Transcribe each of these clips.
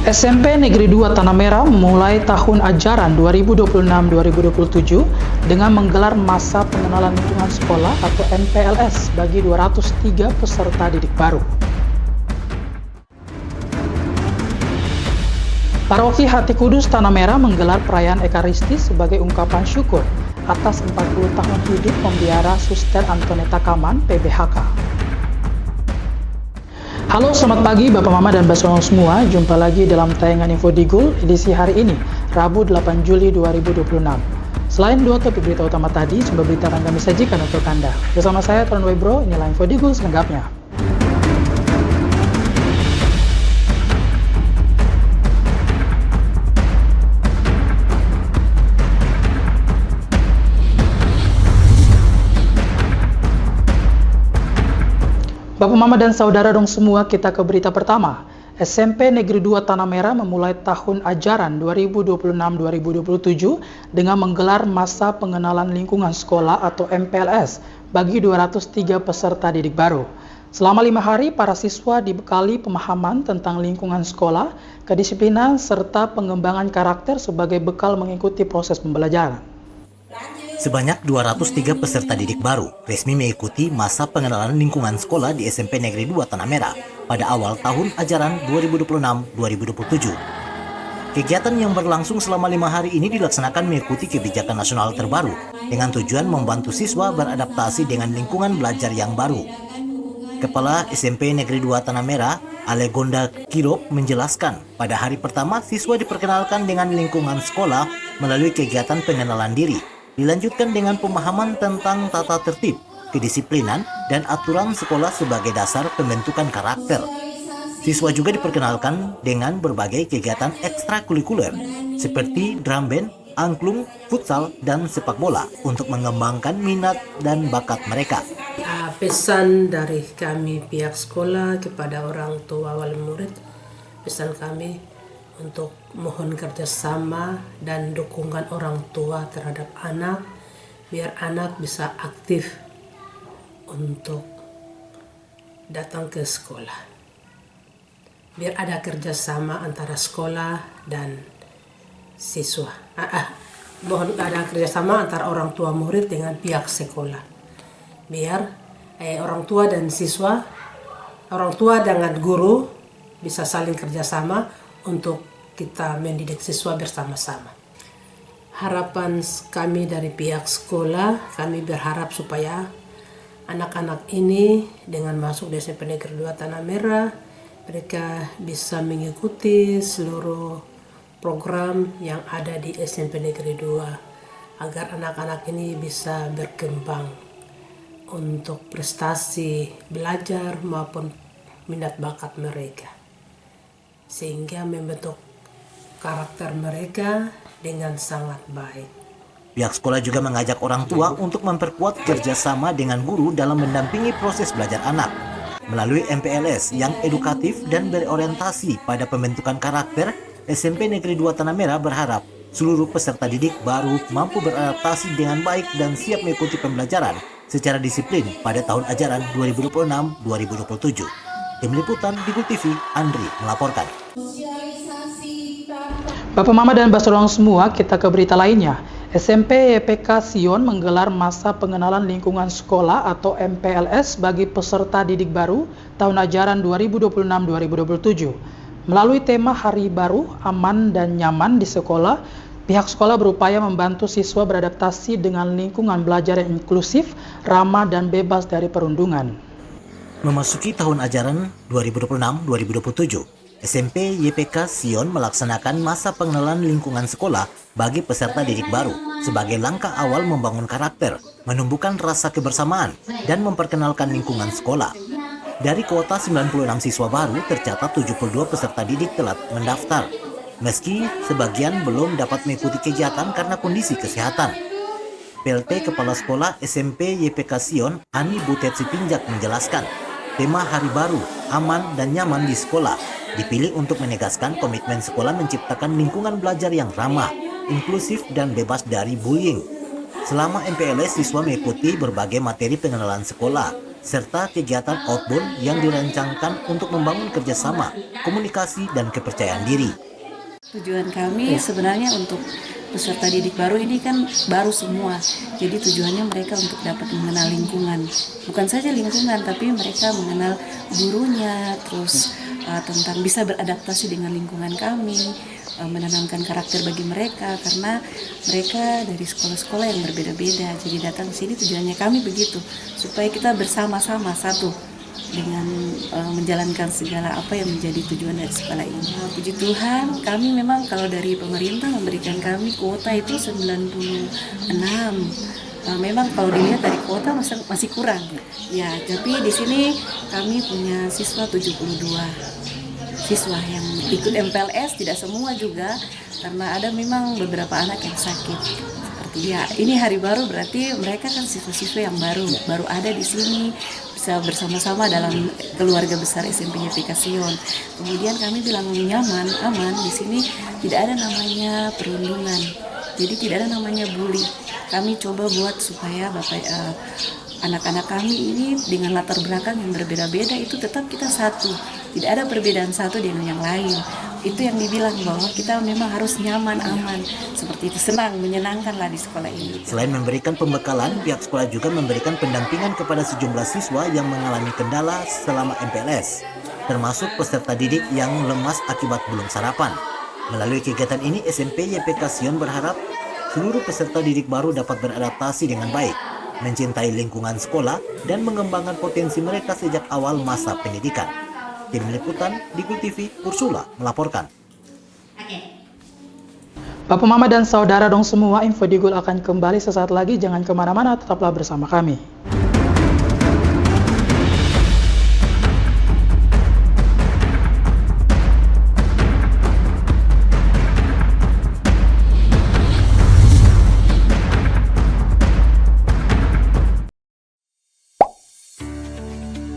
SMP Negeri 2 Tanah Merah memulai tahun ajaran 2026-2027 dengan menggelar masa pengenalan lingkungan sekolah atau MPLS bagi 203 peserta didik baru. Paroki Hati Kudus Tanah Merah menggelar perayaan Ekaristi sebagai ungkapan syukur atas 40 tahun hidup pembiara Suster Antoneta Kaman, PBHK. Halo, selamat pagi Bapak Mama dan Basolong semua. Jumpa lagi dalam tayangan Info Digul edisi hari ini, Rabu 8 Juli 2026. Selain dua topik berita utama tadi, sumber berita akan kami sajikan untuk Anda. Bersama saya, Tuan Webro, inilah Info Digul selengkapnya. Bapak, Mama, dan Saudara dong semua, kita ke berita pertama. SMP Negeri 2 Tanah Merah memulai tahun ajaran 2026-2027 dengan menggelar masa pengenalan lingkungan sekolah atau MPLS bagi 203 peserta didik baru. Selama 5 hari, para siswa dibekali pemahaman tentang lingkungan sekolah, kedisiplinan, serta pengembangan karakter sebagai bekal mengikuti proses pembelajaran. Sebanyak 203 peserta didik baru resmi mengikuti masa pengenalan lingkungan sekolah di SMP Negeri 2 Tanah Merah pada awal tahun ajaran 2026-2027. Kegiatan yang berlangsung selama 5 hari ini dilaksanakan mengikuti kebijakan nasional terbaru dengan tujuan membantu siswa beradaptasi dengan lingkungan belajar yang baru. Kepala SMP Negeri 2 Tanah Merah, Alegonda Kirop, menjelaskan pada hari pertama siswa diperkenalkan dengan lingkungan sekolah melalui kegiatan pengenalan diri. Dilanjutkan dengan pemahaman tentang tata tertib, kedisiplinan, dan aturan sekolah sebagai dasar pembentukan karakter. Siswa juga diperkenalkan dengan berbagai kegiatan ekstrakurikuler seperti drum band, angklung, futsal, dan sepak bola untuk mengembangkan minat dan bakat mereka. Pesan dari kami pihak sekolah kepada orang tua wali murid, pesan kami untuk mohon kerjasama dan dukungan orang tua terhadap anak, biar anak bisa aktif untuk datang ke sekolah. Biar ada kerjasama antara sekolah dan siswa. Mohon ada kerjasama antara orang tua murid dengan pihak sekolah. Biar orang tua dan siswa, orang tua dengan guru bisa saling kerjasama untuk kita mendidik siswa bersama-sama. Harapan kami dari pihak sekolah, kami berharap supaya anak-anak ini dengan masuk di SMP Negeri 2 Tanah Merah, mereka bisa mengikuti seluruh program yang ada di SMP Negeri 2 agar anak-anak ini bisa berkembang untuk prestasi belajar maupun minat bakat mereka, sehingga membentuk karakter mereka dengan sangat baik. Pihak sekolah juga mengajak orang tua untuk memperkuat kerjasama dengan guru dalam mendampingi proses belajar anak. Melalui MPLS yang edukatif dan berorientasi pada pembentukan karakter, SMP Negeri 2 Tanah Merah berharap seluruh peserta didik baru mampu beradaptasi dengan baik dan siap mengikuti pembelajaran secara disiplin pada tahun ajaran 2026-2027. Tim Liputan Digul TV, Andri melaporkan. Bapak, Mama, dan Basolong semua, kita ke berita lainnya. SMP YPK Sion menggelar masa pengenalan lingkungan sekolah atau MPLS bagi peserta didik baru tahun ajaran 2026-2027. Melalui tema Hari Baru, Aman dan Nyaman di sekolah, pihak sekolah berupaya membantu siswa beradaptasi dengan lingkungan belajar yang inklusif, ramah, dan bebas dari perundungan. Memasuki tahun ajaran 2026-2027, SMP YPK Sion melaksanakan masa pengenalan lingkungan sekolah bagi peserta didik baru sebagai langkah awal membangun karakter, menumbuhkan rasa kebersamaan, dan memperkenalkan lingkungan sekolah. Dari kuota 96 siswa baru, tercatat 72 peserta didik telah mendaftar, meski sebagian belum dapat mengikuti kegiatan karena kondisi kesehatan. PLT Kepala Sekolah SMP YPK Sion, Ani Butet Sitinjak, menjelaskan, tema Hari Baru, Aman dan Nyaman di sekolah dipilih untuk menegaskan komitmen sekolah menciptakan lingkungan belajar yang ramah, inklusif, dan bebas dari bullying. Selama MPLS, siswa mengikuti berbagai materi pengenalan sekolah, serta kegiatan outbound yang dirancangkan untuk membangun kerjasama, komunikasi, dan kepercayaan diri. Tujuan kami sebenarnya untuk peserta didik baru ini kan baru semua. Jadi tujuannya mereka untuk dapat mengenal lingkungan. Bukan saja lingkungan, tapi mereka mengenal gurunya, terus tentang bisa beradaptasi dengan lingkungan kami, menanamkan karakter bagi mereka, karena mereka dari sekolah-sekolah yang berbeda-beda. Jadi datang ke sini tujuannya kami begitu, supaya kita bersama-sama satu dengan menjalankan segala apa yang menjadi tujuan dari sekolah ini. Puji Tuhan, kami memang kalau dari pemerintah memberikan kami kuota itu 96. Memang kalau dilihat dari kuota masih kurang. Ya, tapi di sini kami punya siswa 72 siswa yang ikut MPLS, tidak semua juga, karena ada memang beberapa anak yang sakit. Ya, ini hari baru berarti mereka kan siswa-siswa yang baru ada di sini, bisa bersama-sama dalam keluarga besar SMP Pikasion. Kemudian kami bilang nyaman, aman, di sini tidak ada namanya perundungan, jadi tidak ada namanya bully. Kami coba buat supaya anak-anak kami ini dengan latar belakang yang berbeda-beda itu tetap kita satu, tidak ada perbedaan satu dengan yang lain. Itu yang dibilang bahwa kita memang harus nyaman, aman, seperti itu, senang, menyenangkan lah di sekolah ini. Selain memberikan pembekalan, pihak sekolah juga memberikan pendampingan kepada sejumlah siswa yang mengalami kendala selama MPLS, termasuk peserta didik yang lemas akibat belum sarapan. Melalui kegiatan ini, SMP YPK Sion berharap seluruh peserta didik baru dapat beradaptasi dengan baik, mencintai lingkungan sekolah, dan mengembangkan potensi mereka sejak awal masa pendidikan. Tim Liputan, Digul TV, Ursula melaporkan. Bapak, Mama, dan Saudara dong semua, Info Digul akan kembali sesaat lagi. Jangan kemana-mana, tetaplah bersama kami.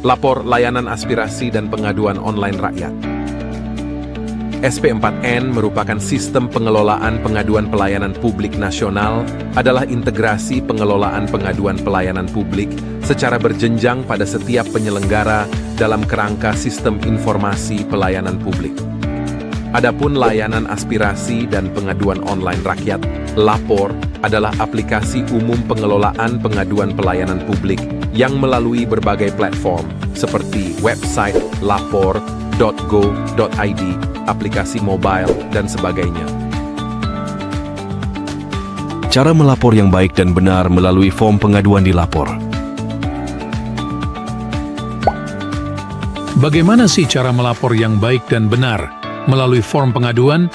Lapor Layanan Aspirasi dan Pengaduan Online Rakyat. SP4N merupakan sistem pengelolaan pengaduan pelayanan publik nasional, adalah integrasi pengelolaan pengaduan pelayanan publik secara berjenjang pada setiap penyelenggara dalam kerangka sistem informasi pelayanan publik. Adapun layanan aspirasi dan pengaduan online rakyat, Lapor, adalah aplikasi umum pengelolaan pengaduan pelayanan publik yang melalui berbagai platform seperti website lapor.go.id, aplikasi mobile, dan sebagainya. Cara melapor yang baik dan benar melalui form pengaduan di Lapor. Bagaimana sih cara melapor yang baik dan benar melalui form pengaduan?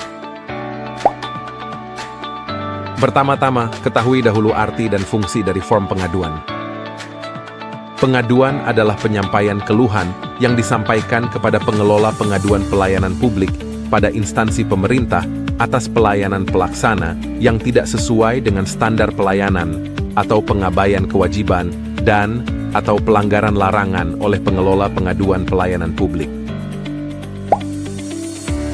Pertama-tama, ketahui dahulu arti dan fungsi dari form pengaduan. Pengaduan adalah penyampaian keluhan yang disampaikan kepada pengelola pengaduan pelayanan publik pada instansi pemerintah atas pelayanan pelaksana yang tidak sesuai dengan standar pelayanan atau pengabaian kewajiban dan atau pelanggaran larangan oleh pengelola pengaduan pelayanan publik.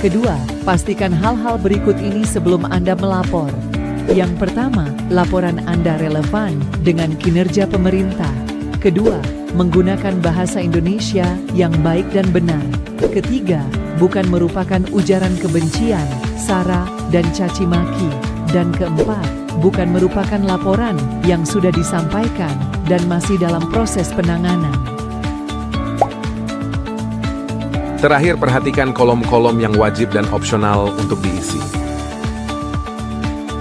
Kedua, pastikan hal-hal berikut ini sebelum Anda melapor. Yang pertama, laporan Anda relevan dengan kinerja pemerintah. Kedua, menggunakan bahasa Indonesia yang baik dan benar. Ketiga, bukan merupakan ujaran kebencian, sara, dan caci maki. Dan keempat, bukan merupakan laporan yang sudah disampaikan dan masih dalam proses penanganan. Terakhir, perhatikan kolom-kolom yang wajib dan opsional untuk diisi.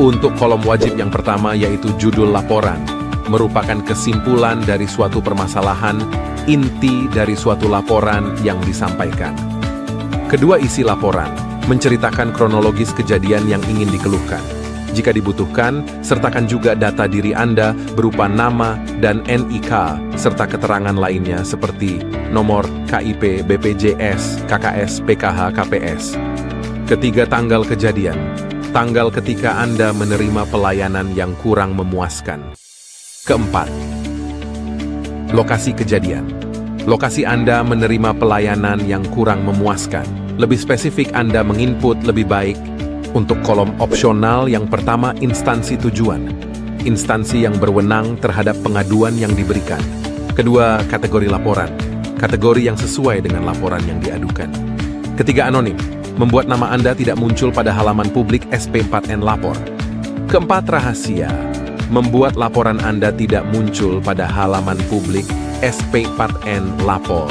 Untuk kolom wajib yang pertama yaitu judul laporan, merupakan kesimpulan dari suatu permasalahan, inti dari suatu laporan yang disampaikan. Kedua, isi laporan, menceritakan kronologis kejadian yang ingin dikeluhkan. Jika dibutuhkan, sertakan juga data diri Anda berupa nama dan NIK, serta keterangan lainnya seperti nomor KIP, BPJS, KKS, PKH, KPS. Ketiga, tanggal kejadian, tanggal ketika Anda menerima pelayanan yang kurang memuaskan. Keempat, lokasi kejadian. Lokasi Anda menerima pelayanan yang kurang memuaskan. Lebih spesifik, Anda menginput lebih baik. Untuk kolom opsional yang pertama, instansi tujuan. Instansi yang berwenang terhadap pengaduan yang diberikan. Kedua, kategori laporan. Kategori yang sesuai dengan laporan yang diadukan. Ketiga, anonim. Membuat nama Anda tidak muncul pada halaman publik SP4N Lapor. Keempat, rahasia. Membuat laporan Anda tidak muncul pada halaman publik SP4N Lapor.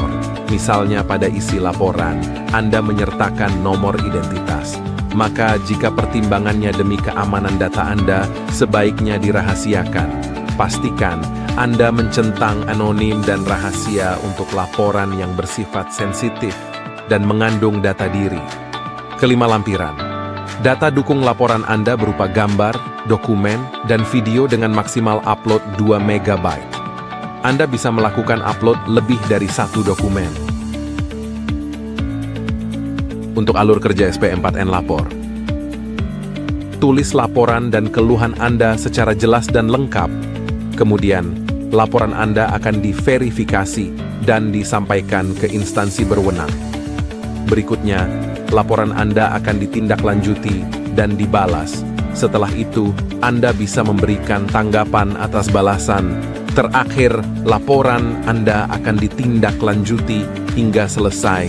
Misalnya pada isi laporan, Anda menyertakan nomor identitas. Maka jika pertimbangannya demi keamanan data Anda, sebaiknya dirahasiakan. Pastikan Anda mencentang anonim dan rahasia untuk laporan yang bersifat sensitif dan mengandung data diri. Kelima, lampiran. Data dukung laporan Anda berupa gambar, dokumen, dan video dengan maksimal upload 2 MB. Anda bisa melakukan upload lebih dari 1 dokumen. Untuk alur kerja SP4N Lapor. Tulis laporan dan keluhan Anda secara jelas dan lengkap. Kemudian, laporan Anda akan diverifikasi dan disampaikan ke instansi berwenang. Berikutnya, laporan Anda akan ditindaklanjuti dan dibalas. Setelah itu, Anda bisa memberikan tanggapan atas balasan. Terakhir, laporan Anda akan ditindaklanjuti hingga selesai.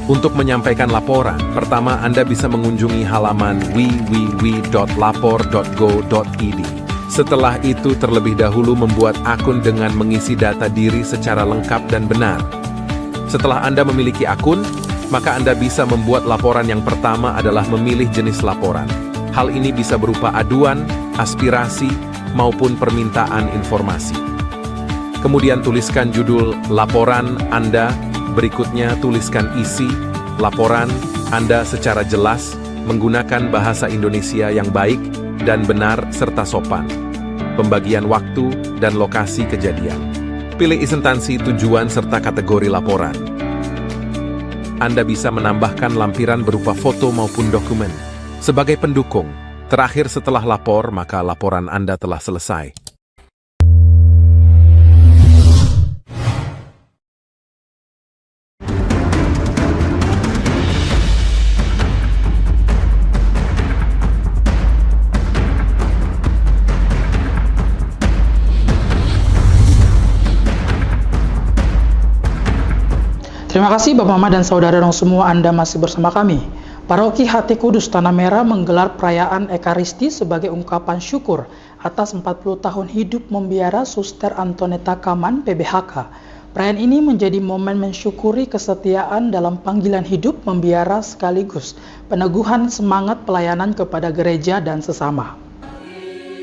Untuk menyampaikan laporan, pertama Anda bisa mengunjungi halaman www.lapor.go.id. Setelah itu terlebih dahulu membuat akun dengan mengisi data diri secara lengkap dan benar. Setelah Anda memiliki akun, maka Anda bisa membuat laporan. Yang pertama adalah memilih jenis laporan. Hal ini bisa berupa aduan, aspirasi, maupun permintaan informasi. Kemudian tuliskan judul laporan Anda. Berikutnya tuliskan isi laporan Anda secara jelas, menggunakan bahasa Indonesia yang baik dan benar serta sopan. Pembagian waktu dan lokasi kejadian. Pilih instansi tujuan serta kategori laporan. Anda bisa menambahkan lampiran berupa foto maupun dokumen. Sebagai pendukung, terakhir setelah lapor, maka laporan Anda telah selesai. Terima kasih Bapak Mama dan Saudara dong semua, Anda masih bersama kami. Paroki Hati Kudus Tanah Merah menggelar perayaan Ekaristi sebagai ungkapan syukur atas 40 tahun hidup membiara Suster Antoneta Kaman PBHK. Perayaan ini menjadi momen mensyukuri kesetiaan dalam panggilan hidup membiara sekaligus peneguhan semangat pelayanan kepada gereja dan sesama.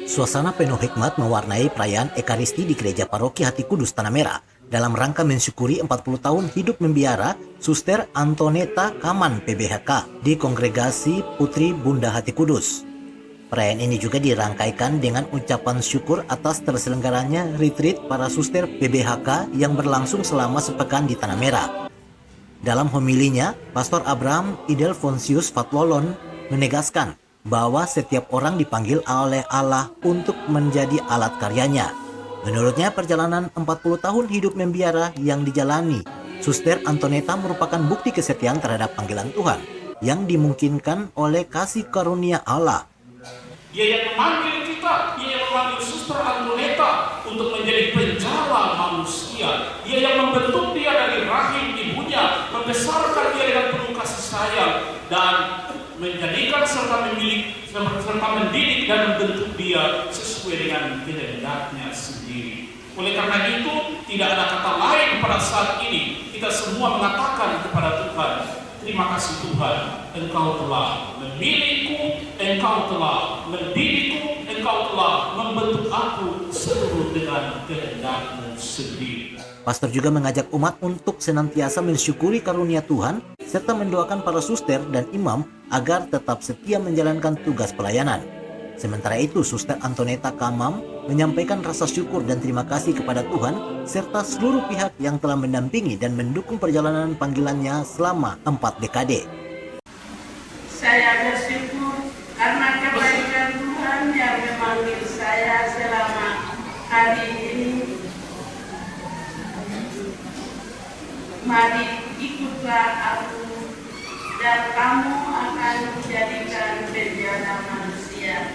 Suasana penuh hikmat mewarnai perayaan Ekaristi di Gereja Paroki Hati Kudus Tanah Merah dalam rangka mensyukuri 40 tahun hidup membiara Suster Antoneta Kaman PBHK di Kongregasi Putri Bunda Hati Kudus. Perayaan ini juga dirangkaikan dengan ucapan syukur atas terselenggaranya retreat para suster PBHK yang berlangsung selama sepekan di Tanah Merah. Dalam homilinya, Pastor Abraham Idelfonsius Fatwolon menegaskan bahwa setiap orang dipanggil oleh Allah untuk menjadi alat karyanya. Menurutnya, perjalanan 40 tahun hidup membiara yang dijalani Suster Antoneta merupakan bukti kesetiaan terhadap panggilan Tuhan yang dimungkinkan oleh kasih karunia Allah. Dia yang memanggil kita, dia yang memanggil Suster Antoneta untuk menjadi penjala manusia. Dia yang membentuk dia dari rahim ibunya, membesarkan dia dengan penuh kasih sayang dan menjadikan serta mendidik dan membentuk dia sesuai dengan kehendaknya sendiri. Oleh karena itu, tidak ada kata lain pada saat ini. Kita semua mengatakan kepada Tuhan, terima kasih Tuhan, Engkau telah memilihku, Engkau telah mendidikku, Engkau telah membentuk aku seluruh dengan kehendak-Mu sendiri. Pastor juga mengajak umat untuk senantiasa mensyukuri karunia Tuhan serta mendoakan para suster dan imam agar tetap setia menjalankan tugas pelayanan. Sementara itu, Suster Antoneta Kamam menyampaikan rasa syukur dan terima kasih kepada Tuhan serta seluruh pihak yang telah mendampingi dan mendukung perjalanan panggilannya selama 4 dekade. Saya bersyukur karena kebaikan Tuhan yang memanggil saya selama hari ini. Mari ikutlah aku dan kamu akan menjadikan penjala manusia.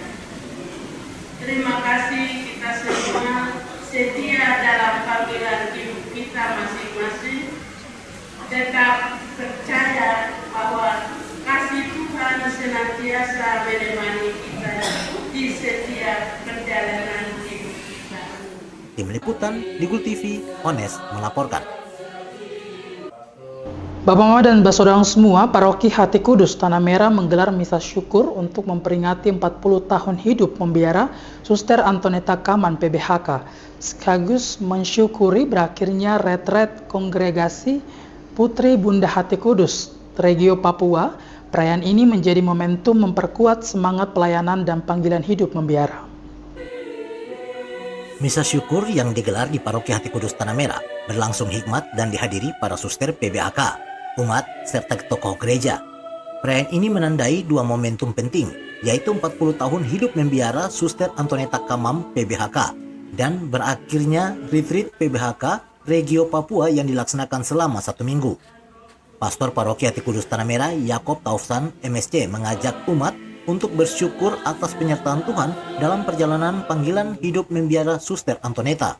Terima kasih kita semua setia dalam panggilan kita masing-masing tetap percaya bahwa kasih Tuhan senantiasa menemani kita di setiap perjalanan hidup kita. Tim Liputan Ligul TV, Ones melaporkan. Bapak Mama dan saudara semua, Paroki Hati Kudus Tanah Merah menggelar misa syukur untuk memperingati 40 tahun hidup membiara Suster Antoneta Kaman PBHK, sekaligus mensyukuri berakhirnya retret kongregasi Putri Bunda Hati Kudus Regio Papua. Perayaan ini menjadi momentum memperkuat semangat pelayanan dan panggilan hidup membiara. Misa syukur yang digelar di Paroki Hati Kudus Tanah Merah berlangsung hikmat dan dihadiri para suster PBHK, umat, serta tokoh gereja. Perayaan ini menandai dua momentum penting, yaitu 40 tahun hidup membiara Suster Antoneta Kamam PBHK dan berakhirnya retreat PBHK Regio Papua yang dilaksanakan selama 1 minggu. Pastor Paroki Hati Kudus Tanah Merah Yakob Taufsan MSC mengajak umat untuk bersyukur atas penyertaan Tuhan dalam perjalanan panggilan hidup membiara Suster Antoneta.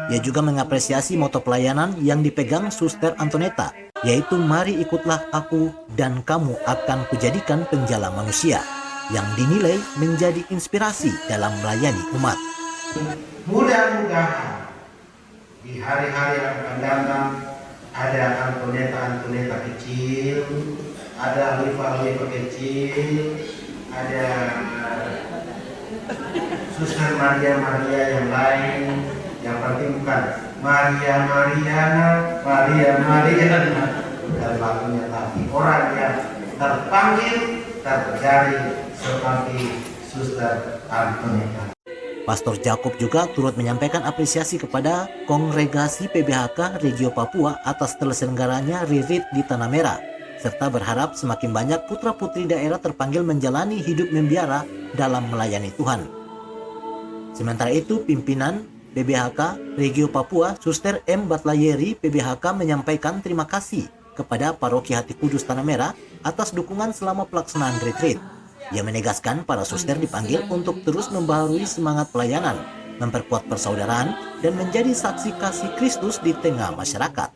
Ia juga mengapresiasi moto pelayanan yang dipegang Suster Antoneta, yaitu mari ikutlah aku dan kamu akan kujadikan penjala manusia, yang dinilai menjadi inspirasi dalam melayani umat. Mudah-mudahan di hari-hari yang akan datang ada Antoneta kecil, ada Liva kecil, ada Suster Maria yang lain. Yang penting bukan Maria bukan lagunya, tapi orang yang terpanggil terjadi seperti Suster Antoneta. Pastor Jakob juga turut menyampaikan apresiasi kepada kongregasi PBHK Regio Papua atas terselenggaranya retreat di Tanah Merah, serta berharap semakin banyak putra-putri daerah terpanggil menjalani hidup membiara dalam melayani Tuhan. Sementara itu, pimpinan PBHK Regio Papua, Suster M. Batlayeri PBHK menyampaikan terima kasih kepada Paroki Hati Kudus Tanah Merah atas dukungan selama pelaksanaan retreat. Ia menegaskan para suster dipanggil untuk terus membaharui semangat pelayanan, memperkuat persaudaraan, dan menjadi saksi kasih Kristus di tengah masyarakat.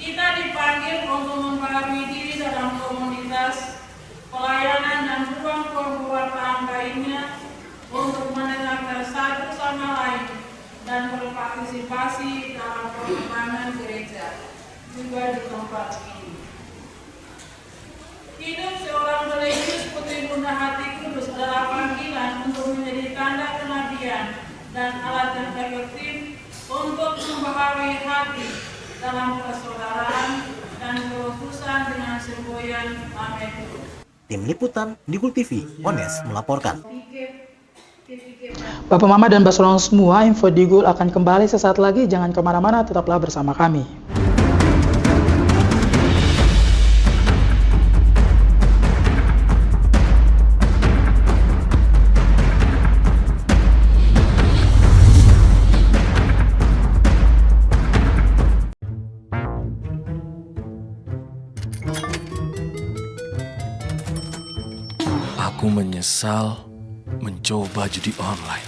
Kita dipanggil untuk membaharui diri dalam komunitas, pelayanan dan ruang perbuatan lainnya untuk mendengarkan satu sama lain dan berpartisipasi dalam perkembangan gereja juga di tempat ini. Hidup seorang religius Putri Bunda Hati Kudus adalah panggilan untuk menjadi tanda kenabian dan alat yang efektif untuk membaharui hati dalam persaudaraan dan keutusan dengan semboyan Amen. Tim Liputan Ligul TV, Ones melaporkan. Bapak Mama dan saudara semua, info Digul akan kembali sesaat lagi. Jangan kemana-mana, tetaplah bersama kami. Aku menyesal mencoba judi online.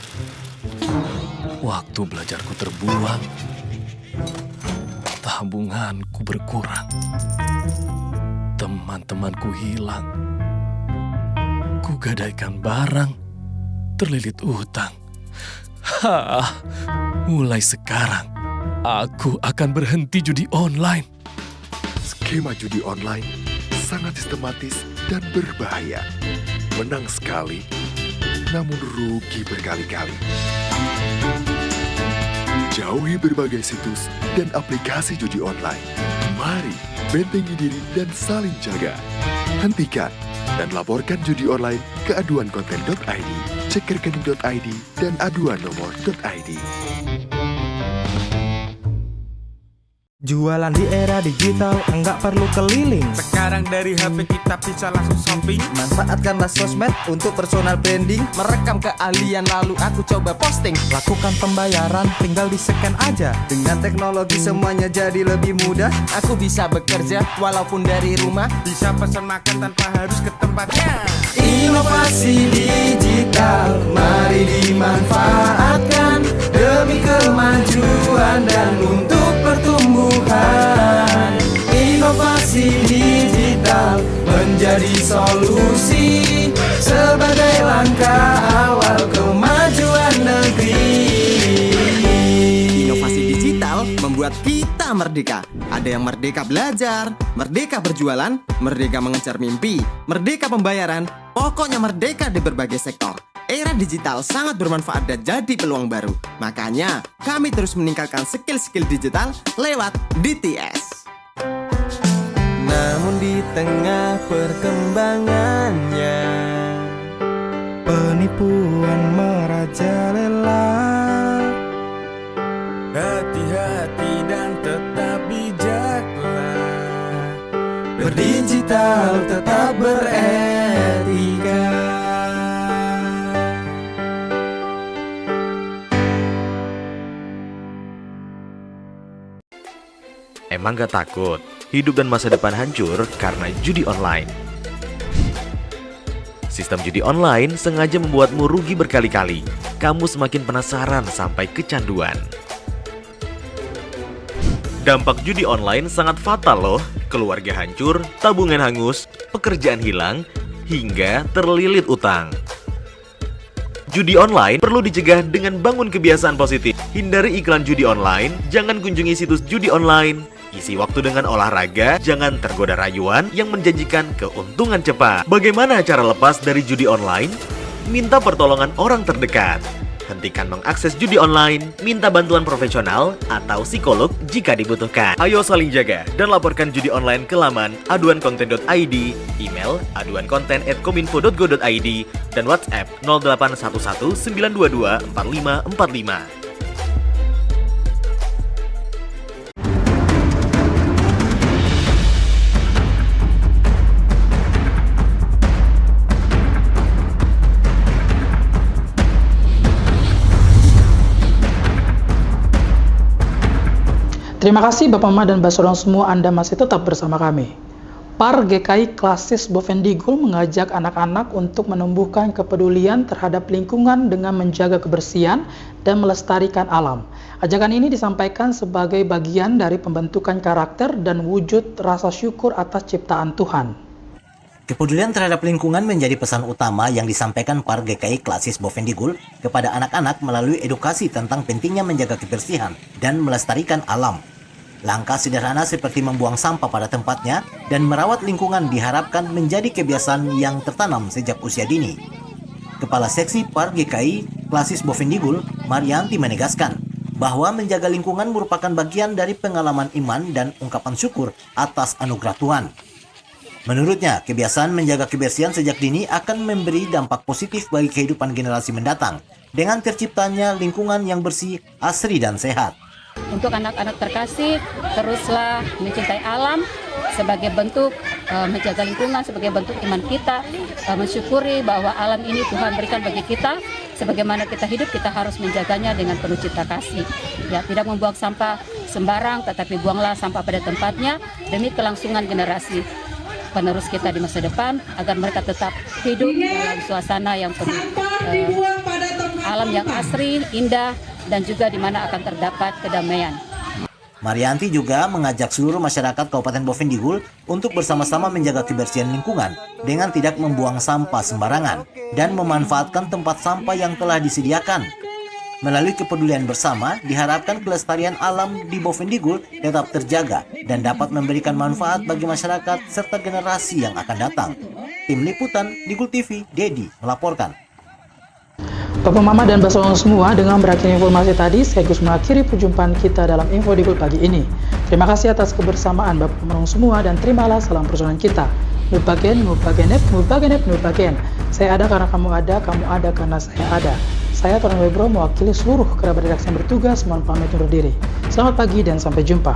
Waktu belajarku terbuang, tabunganku berkurang, teman-temanku hilang, kugadaikan barang, terlilit utang. Mulai sekarang, aku akan berhenti judi online. Skema judi online sangat sistematis dan berbahaya. Menang sekali, namun rugi berkali-kali. Jauhi berbagai situs dan aplikasi judi online. Mari bentengi diri dan saling jaga. Hentikan dan laporkan judi online ke aduankonten.id, cekrekening.id, dan aduannomor.id. Jualan di era digital, enggak perlu keliling. Sekarang dari HP kita bisa langsung shopping. Manfaatkanlah sosmed untuk personal branding. Merekam keahlian lalu aku coba posting. Lakukan pembayaran, tinggal di-scan aja. Dengan teknologi semuanya jadi lebih mudah. Aku bisa bekerja walaupun dari rumah. Bisa pesan makan tanpa harus ke tempatnya. Inovasi digital, mari dimanfaatkan demi kemajuan dan untuk pertumbuhan Tuhan. Inovasi digital menjadi solusi sebagai langkah awal kemajuan negeri. Inovasi digital membuat kita merdeka. Ada yang merdeka belajar, merdeka berjualan, merdeka mengejar mimpi, merdeka pembayaran, pokoknya merdeka di berbagai sektor. Era digital sangat bermanfaat dan jadi peluang baru. Makanya, kami terus meningkatkan skill-skill digital lewat DTS. Namun di tengah perkembangannya, penipuan merajalela. Hati-hati dan tetap bijaklah, berdigital tetap beretika. Emang gak takut hidup dan masa depan hancur karena judi online? Sistem judi online sengaja membuatmu rugi berkali-kali. Kamu semakin penasaran sampai kecanduan. Dampak judi online sangat fatal loh. Keluarga hancur, tabungan hangus, pekerjaan hilang, hingga terlilit utang. Judi online perlu dicegah dengan bangun kebiasaan positif. Hindari iklan judi online, jangan kunjungi situs judi online. Isi waktu dengan olahraga, jangan tergoda rayuan yang menjanjikan keuntungan cepat. Bagaimana cara lepas dari judi online? Minta pertolongan orang terdekat. Hentikan mengakses judi online, minta bantuan profesional atau psikolog jika dibutuhkan. Ayo saling jaga dan laporkan judi online ke laman aduankonten.id, email aduankonten@kominfo.go.id, dan WhatsApp 0811 922 4545. Terima kasih Bapak Mama dan Mbak Sorong semua, Anda masih tetap bersama kami. Par GKI Klasis Bovendigul mengajak anak-anak untuk menumbuhkan kepedulian terhadap lingkungan dengan menjaga kebersihan dan melestarikan alam. Ajakan ini disampaikan sebagai bagian dari pembentukan karakter dan wujud rasa syukur atas ciptaan Tuhan. Kepedulian terhadap lingkungan menjadi pesan utama yang disampaikan Par GKI Klasis Bovendigul kepada anak-anak melalui edukasi tentang pentingnya menjaga kebersihan dan melestarikan alam. Langkah sederhana seperti membuang sampah pada tempatnya dan merawat lingkungan diharapkan menjadi kebiasaan yang tertanam sejak usia dini. Kepala Seksi Par GKI Klasis Bovendigul, Marianti, menegaskan bahwa menjaga lingkungan merupakan bagian dari pengalaman iman dan ungkapan syukur atas anugerah Tuhan. Menurutnya, kebiasaan menjaga kebersihan sejak dini akan memberi dampak positif bagi kehidupan generasi mendatang dengan terciptanya lingkungan yang bersih, asri, dan sehat. Untuk anak-anak terkasih, teruslah mencintai alam sebagai bentuk menjaga lingkungan, sebagai bentuk iman kita, mensyukuri bahwa alam ini Tuhan berikan bagi kita. Sebagaimana kita hidup, kita harus menjaganya dengan penuh cinta kasih. Ya, tidak membuang sampah sembarang, tetapi buanglah sampah pada tempatnya demi kelangsungan generasi penerus kita di masa depan, agar mereka tetap hidup dalam suasana yang penuh alam yang asri, indah, dan juga di mana akan terdapat kedamaian. Marianti juga mengajak seluruh masyarakat Kabupaten Bovendigul untuk bersama-sama menjaga kebersihan lingkungan dengan tidak membuang sampah sembarangan dan memanfaatkan tempat sampah yang telah disediakan. Melalui kepedulian bersama, diharapkan kelestarian alam di Bovendigul tetap terjaga dan dapat memberikan manfaat bagi masyarakat serta generasi yang akan datang. Tim Liputan Digul TV, Dedi melaporkan. Bapak Mama dan Mbak Sorong semua, dengan berakhir informasi tadi, sekaligus mengakhiri perjumpaan kita dalam Info Digul pagi ini. Terima kasih atas kebersamaan Bapak Sorong semua dan terimalah salam persaudaraan kita. Nubagen, Nubagenep, Nubagenep, Nubagen. Saya ada karena kamu ada karena saya ada. Saya Tuan Webro mewakili seluruh kerabat redaksi yang bertugas, mohon pamit undur diri. Selamat pagi dan sampai jumpa.